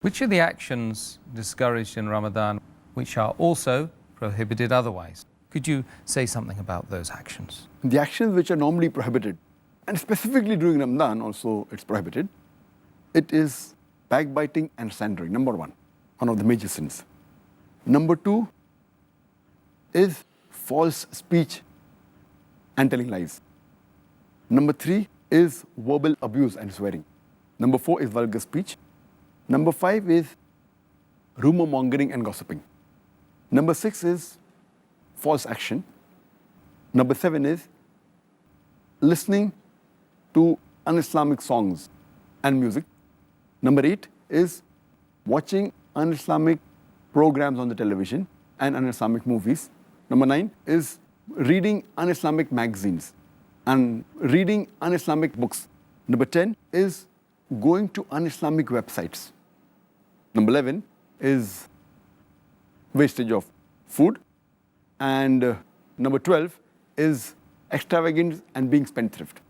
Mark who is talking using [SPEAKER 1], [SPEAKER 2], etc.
[SPEAKER 1] Which are the actions discouraged in Ramadan which are also prohibited otherwise? Could you say something about those actions?
[SPEAKER 2] The actions which are normally prohibited, and specifically during Ramadan also it's prohibited, it is backbiting and slandering, number one of the major sins. Number two is false speech and telling lies. Number three is verbal abuse and swearing. Number four is vulgar speech. Number five is rumor mongering and gossiping. Number six is false action. Number seven is listening to un-Islamic songs and music. Number eight is watching un-Islamic programs on the television and un-Islamic movies. Number nine is reading un-Islamic magazines and reading un-Islamic books. Number 10 is going to un-Islamic websites. Number 11 is wastage of food. And number 12 is extravagance and being spendthrift.